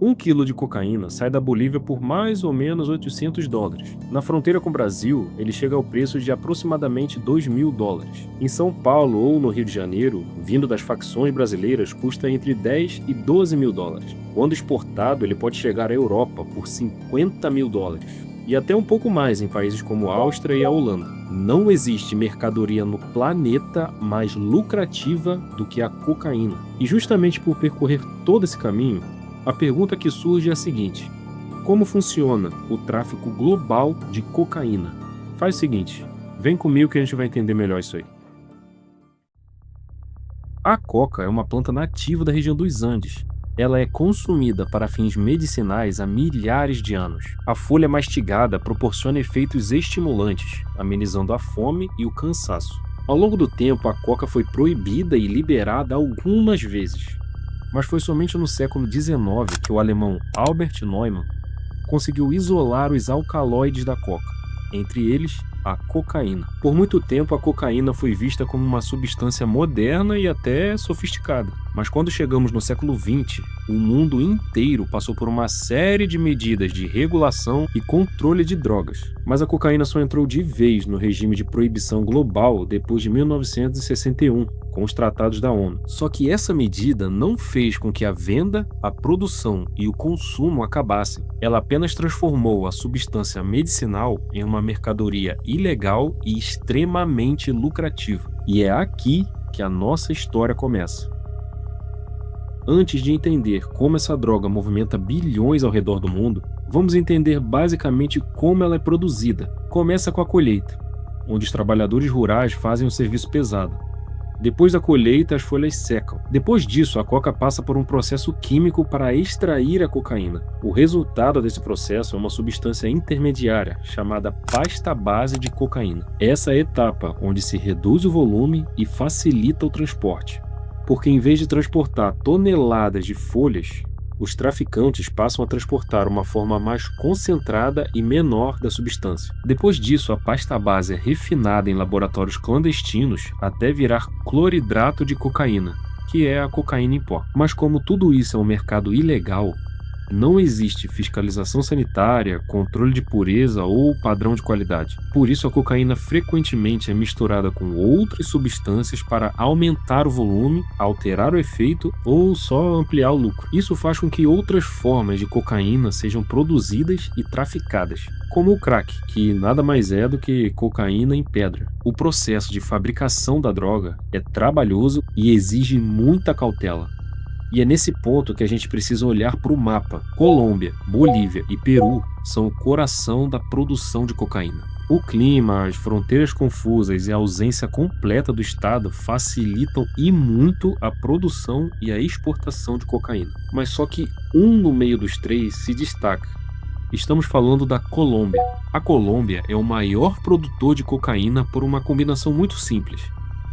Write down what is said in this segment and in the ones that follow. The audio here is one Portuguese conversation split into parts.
Um quilo de cocaína sai da Bolívia por mais ou menos US$ 800. Na fronteira com o Brasil, ele chega ao preço de aproximadamente US$ 2.000. Em São Paulo ou no Rio de Janeiro, vindo das facções brasileiras, custa entre 10 e 12 mil dólares. Quando exportado, ele pode chegar à Europa por 50 mil dólares. E até um pouco mais em países como a Áustria e a Holanda. Não existe mercadoria no planeta mais lucrativa do que a cocaína. E justamente por percorrer todo esse caminho, a pergunta que surge é a seguinte: como funciona o tráfico global de cocaína? Faz o seguinte, vem comigo que a gente vai entender melhor isso aí. A coca é uma planta nativa da região dos Andes. Ela é consumida para fins medicinais há milhares de anos. A folha mastigada proporciona efeitos estimulantes, amenizando a fome e o cansaço. Ao longo do tempo, a coca foi proibida e liberada algumas vezes. Mas foi somente no século XIX que o alemão Albert Neumann conseguiu isolar os alcaloides da coca, entre eles a cocaína. Por muito tempo, a cocaína foi vista como uma substância moderna e até sofisticada. Mas quando chegamos no século XX, o mundo inteiro passou por uma série de medidas de regulação e controle de drogas. Mas a cocaína só entrou de vez no regime de proibição global depois de 1961, com os tratados da ONU. Só que essa medida não fez com que a venda, a produção e o consumo acabassem. Ela apenas transformou a substância medicinal em uma mercadoria ilegal e extremamente lucrativa. E é aqui que a nossa história começa. Antes de entender como essa droga movimenta bilhões ao redor do mundo, vamos entender basicamente como ela é produzida. Começa com a colheita, onde os trabalhadores rurais fazem o serviço pesado. Depois da colheita, as folhas secam. Depois disso, a coca passa por um processo químico para extrair a cocaína. O resultado desse processo é uma substância intermediária, chamada pasta base de cocaína. Essa é a etapa onde se reduz o volume e facilita o transporte. Porque em vez de transportar toneladas de folhas, os traficantes passam a transportar uma forma mais concentrada e menor da substância. Depois disso, a pasta base é refinada em laboratórios clandestinos até virar cloridrato de cocaína, que é a cocaína em pó. Mas como tudo isso é um mercado ilegal, não existe fiscalização sanitária, controle de pureza ou padrão de qualidade. Por isso, a cocaína frequentemente é misturada com outras substâncias para aumentar o volume, alterar o efeito ou só ampliar o lucro. Isso faz com que outras formas de cocaína sejam produzidas e traficadas, como o crack, que nada mais é do que cocaína em pedra. O processo de fabricação da droga é trabalhoso e exige muita cautela. E é nesse ponto que a gente precisa olhar para o mapa. Colômbia, Bolívia e Peru são o coração da produção de cocaína. O clima, as fronteiras confusas e a ausência completa do Estado facilitam e muito a produção e a exportação de cocaína. Mas só que um no meio dos três se destaca. Estamos falando da Colômbia. A Colômbia é o maior produtor de cocaína por uma combinação muito simples: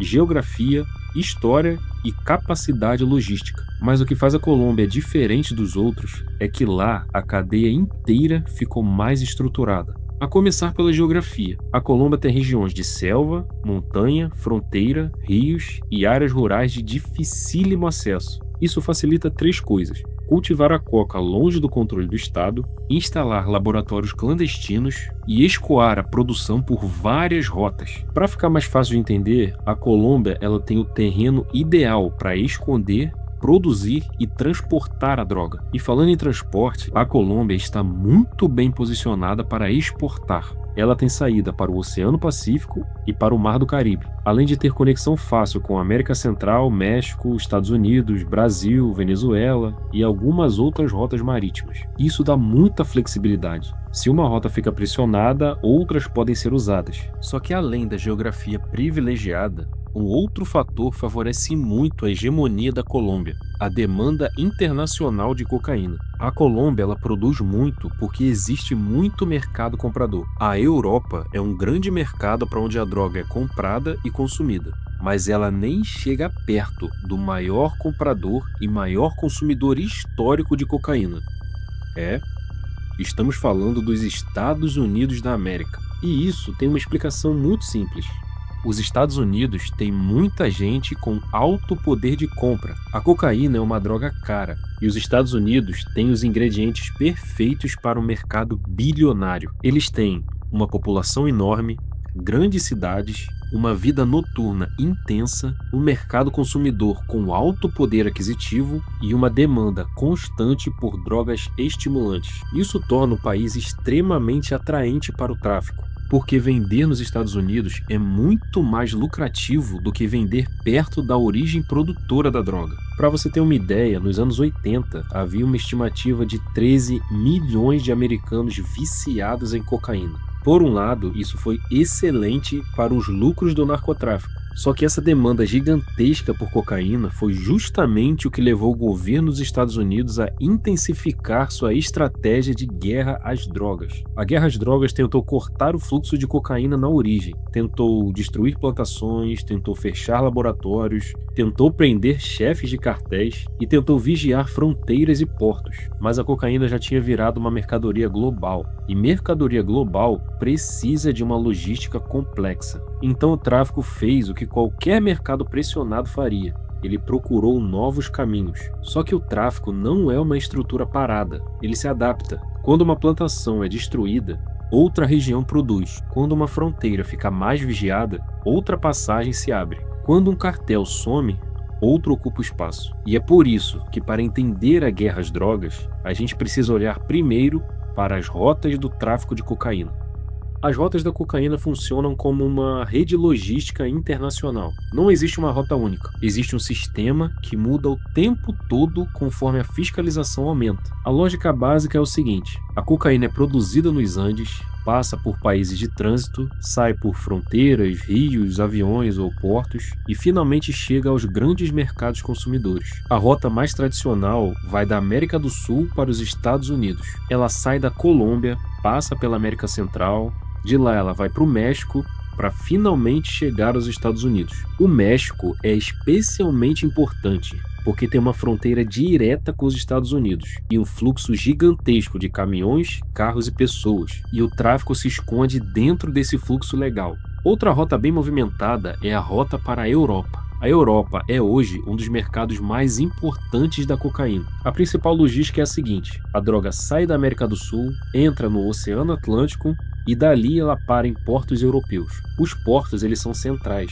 geografia, história e capacidade logística. Mas o que faz a Colômbia diferente dos outros é que lá a cadeia inteira ficou mais estruturada. A começar pela geografia, a Colômbia tem regiões de selva, montanha, fronteira, rios e áreas rurais de dificílimo acesso. Isso facilita três coisas: cultivar a coca longe do controle do Estado, instalar laboratórios clandestinos e escoar a produção por várias rotas. Para ficar mais fácil de entender, a Colômbia ela tem o terreno ideal para esconder, produzir e transportar a droga. E falando em transporte, a Colômbia está muito bem posicionada para exportar. Ela tem saída para o Oceano Pacífico e para o Mar do Caribe, além de ter conexão fácil com a América Central, México, Estados Unidos, Brasil, Venezuela e algumas outras rotas marítimas. Isso dá muita flexibilidade. Se uma rota fica pressionada, outras podem ser usadas. Só que além da geografia privilegiada, um outro fator favorece muito a hegemonia da Colômbia: a demanda internacional de cocaína. A Colômbia ela produz muito porque existe muito mercado comprador. A Europa é um grande mercado para onde a droga é comprada e consumida, mas ela nem chega perto do maior comprador e maior consumidor histórico de cocaína. Estamos falando dos Estados Unidos da América. E isso tem uma explicação muito simples. Os Estados Unidos têm muita gente com alto poder de compra. A cocaína é uma droga cara e os Estados Unidos têm os ingredientes perfeitos para um mercado bilionário. Eles têm uma população enorme, grandes cidades, uma vida noturna intensa, um mercado consumidor com alto poder aquisitivo e uma demanda constante por drogas estimulantes. Isso torna o país extremamente atraente para o tráfico, porque vender nos Estados Unidos é muito mais lucrativo do que vender perto da origem produtora da droga. Para você ter uma ideia, nos anos 80 havia uma estimativa de 13 milhões de americanos viciados em cocaína. Por um lado, isso foi excelente para os lucros do narcotráfico. Só que essa demanda gigantesca por cocaína foi justamente o que levou o governo dos Estados Unidos a intensificar sua estratégia de guerra às drogas. A guerra às drogas tentou cortar o fluxo de cocaína na origem, tentou destruir plantações, tentou fechar laboratórios, tentou prender chefes de cartéis e tentou vigiar fronteiras e portos. Mas a cocaína já tinha virado uma mercadoria global, e mercadoria global precisa de uma logística complexa. Então o tráfico fez o que qualquer mercado pressionado faria. Ele procurou novos caminhos. Só que o tráfico não é uma estrutura parada, ele se adapta. Quando uma plantação é destruída, outra região produz. Quando uma fronteira fica mais vigiada, outra passagem se abre. Quando um cartel some, outro ocupa o espaço. E é por isso que, para entender a guerra às drogas, a gente precisa olhar primeiro para as rotas do tráfico de cocaína. As rotas da cocaína funcionam como uma rede logística internacional. Não existe uma rota única. Existe um sistema que muda o tempo todo conforme a fiscalização aumenta. A lógica básica é o seguinte: a cocaína é produzida nos Andes, passa por países de trânsito, sai por fronteiras, rios, aviões ou portos e finalmente chega aos grandes mercados consumidores. A rota mais tradicional vai da América do Sul para os Estados Unidos. Ela sai da Colômbia, passa pela América Central, de lá ela vai para o México para finalmente chegar aos Estados Unidos. O México é especialmente importante porque tem uma fronteira direta com os Estados Unidos e um fluxo gigantesco de caminhões, carros e pessoas, e o tráfico se esconde dentro desse fluxo legal. Outra rota bem movimentada é a rota para a Europa. A Europa é hoje um dos mercados mais importantes da cocaína. A principal logística é a seguinte: a droga sai da América do Sul, entra no Oceano Atlântico e dali ela para em portos europeus. Os portos eles são centrais,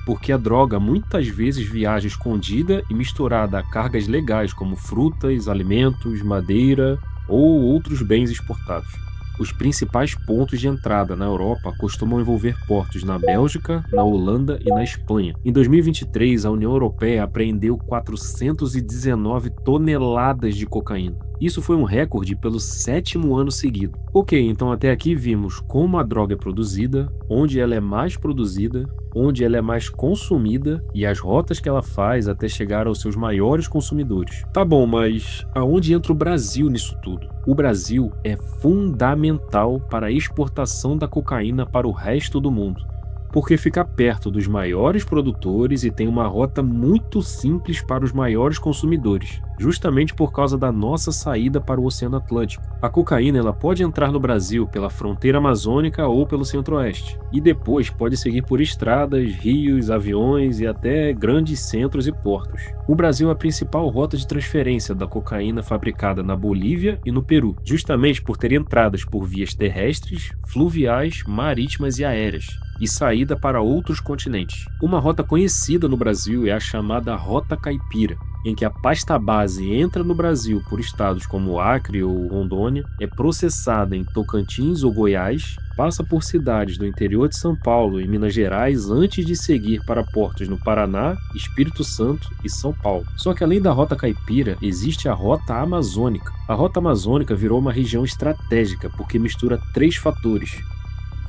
porque a droga muitas vezes viaja escondida e misturada a cargas legais como frutas, alimentos, madeira ou outros bens exportados. Os principais pontos de entrada na Europa costumam envolver portos na Bélgica, na Holanda e na Espanha. Em 2023, a União Europeia apreendeu 419 toneladas de cocaína. Isso foi um recorde pelo 7º ano seguido. Ok, então até aqui vimos como a droga é produzida, onde ela é mais produzida, onde ela é mais consumida e as rotas que ela faz até chegar aos seus maiores consumidores. Tá bom, mas aonde entra o Brasil nisso tudo? O Brasil é fundamental para a exportação da cocaína para o resto do mundo, porque fica perto dos maiores produtores e tem uma rota muito simples para os maiores consumidores, justamente por causa da nossa saída para o Oceano Atlântico. A cocaína ela pode entrar no Brasil pela fronteira amazônica ou pelo centro-oeste, e depois pode seguir por estradas, rios, aviões e até grandes centros e portos. O Brasil é a principal rota de transferência da cocaína fabricada na Bolívia e no Peru, justamente por ter entradas por vias terrestres, fluviais, marítimas e aéreas, e saída para outros continentes. Uma rota conhecida no Brasil é a chamada Rota Caipira, em que a pasta base entra no Brasil por estados como Acre ou Rondônia, é processada em Tocantins ou Goiás, passa por cidades do interior de São Paulo e Minas Gerais antes de seguir para portos no Paraná, Espírito Santo e São Paulo. Só que além da Rota Caipira, existe a Rota Amazônica. A Rota Amazônica virou uma região estratégica porque mistura 3 fatores: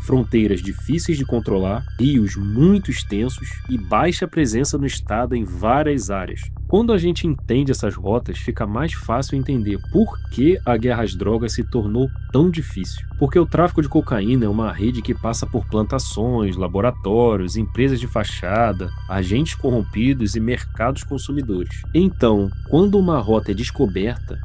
fronteiras difíceis de controlar, rios muito extensos e baixa presença no estado em várias áreas. Quando a gente entende essas rotas, fica mais fácil entender por que a guerra às drogas se tornou tão difícil. Porque o tráfico de cocaína é uma rede que passa por plantações, laboratórios, empresas de fachada, agentes corrompidos e mercados consumidores. Então, quando uma rota é descoberta,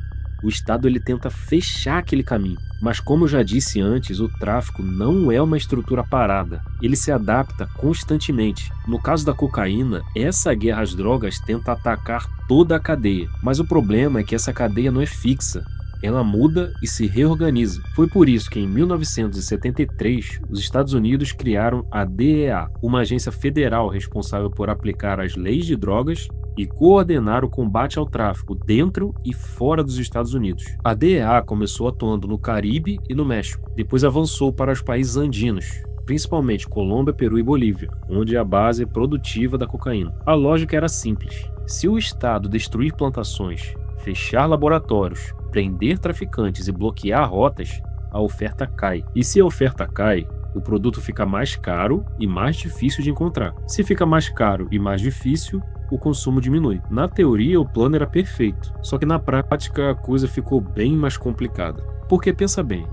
O Estado ele tenta fechar aquele caminho. Mas como eu já disse antes, o tráfico não é uma estrutura parada. Ele se adapta constantemente. No caso da cocaína, essa guerra às drogas tenta atacar toda a cadeia. Mas o problema é que essa cadeia não é fixa. Ela muda e se reorganiza. Foi por isso que em 1973, os Estados Unidos criaram a DEA, uma agência federal responsável por aplicar as leis de drogas e coordenar o combate ao tráfico dentro e fora dos Estados Unidos. A DEA começou atuando no Caribe e no México, depois avançou para os países andinos, principalmente Colômbia, Peru e Bolívia, onde é a base produtiva da cocaína. A lógica era simples: se o Estado destruir plantações, fechar laboratórios, prender traficantes e bloquear rotas, a oferta cai. E se a oferta cai, o produto fica mais caro e mais difícil de encontrar. Se fica mais caro e mais difícil, o consumo diminui. Na teoria, o plano era perfeito, só que na prática a coisa ficou bem mais complicada. Porque pensa bem,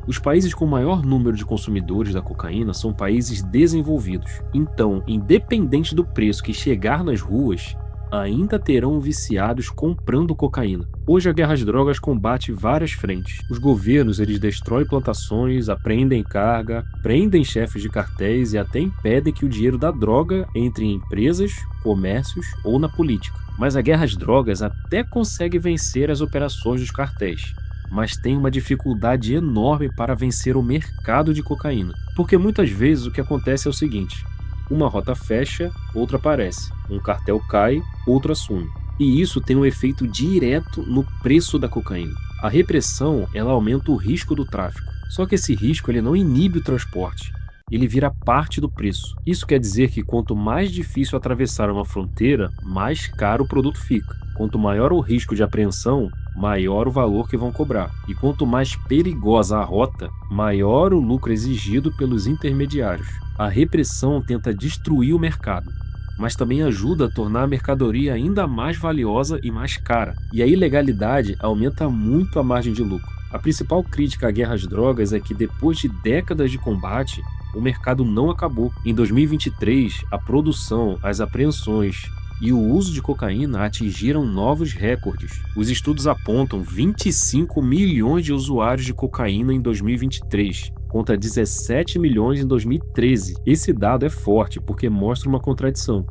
os países com maior número de consumidores da cocaína são países desenvolvidos. Então, independente do preço que chegar nas ruas, ainda terão viciados comprando cocaína. Hoje a guerra às drogas combate várias frentes. Os governos eles destroem plantações, apreendem carga, prendem chefes de cartéis e até impedem que o dinheiro da droga entre em empresas, comércios ou na política. Mas a guerra às drogas até consegue vencer as operações dos cartéis, mas tem uma dificuldade enorme para vencer o mercado de cocaína. Porque muitas vezes o que acontece é o seguinte: uma rota fecha, outra aparece. Um cartel cai, outro assume. E isso tem um efeito direto no preço da cocaína. A repressão, ela aumenta o risco do tráfico. Só que esse risco ele não inibe o transporte. Ele vira parte do preço. Isso quer dizer que quanto mais difícil atravessar uma fronteira, mais caro o produto fica. Quanto maior o risco de apreensão, maior o valor que vão cobrar. E quanto mais perigosa a rota, maior o lucro exigido pelos intermediários. A repressão tenta destruir o mercado, mas também ajuda a tornar a mercadoria ainda mais valiosa e mais cara. E a ilegalidade aumenta muito a margem de lucro. A principal crítica à guerra às drogas é que depois de décadas de combate, o mercado não acabou. Em 2023, a produção, as apreensões e o uso de cocaína atingiram novos recordes. Os estudos apontam 25 milhões de usuários de cocaína em 2023, contra 17 milhões em 2013. Esse dado é forte porque mostra uma contradição.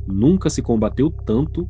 Nunca se combateu tanto,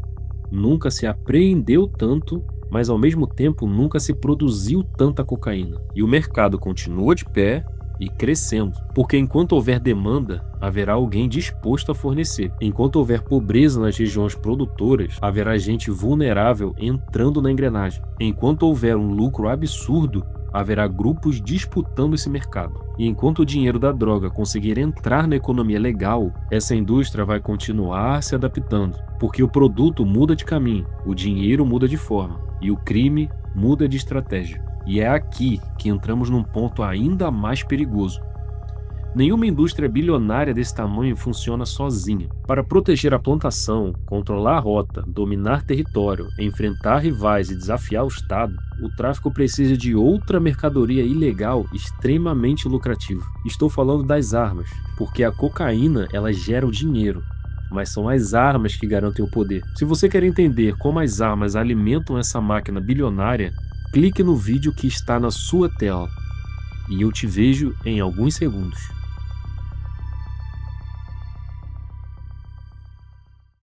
nunca se apreendeu tanto, mas ao mesmo tempo nunca se produziu tanta cocaína. E o mercado continua de pé e crescendo, porque enquanto houver demanda, haverá alguém disposto a fornecer. Enquanto houver pobreza nas regiões produtoras, haverá gente vulnerável entrando na engrenagem. Enquanto houver um lucro absurdo, haverá grupos disputando esse mercado. E enquanto o dinheiro da droga conseguir entrar na economia legal, essa indústria vai continuar se adaptando, porque o produto muda de caminho, o dinheiro muda de forma e o crime muda de estratégia. E é aqui que entramos num ponto ainda mais perigoso. Nenhuma indústria bilionária desse tamanho funciona sozinha. Para proteger a plantação, controlar a rota, dominar território, enfrentar rivais e desafiar o Estado, o tráfico precisa de outra mercadoria ilegal extremamente lucrativa. Estou falando das armas, porque a cocaína ela gera o dinheiro, mas são as armas que garantem o poder. Se você quer entender como as armas alimentam essa máquina bilionária, clique no vídeo que está na sua tela e eu te vejo em alguns segundos.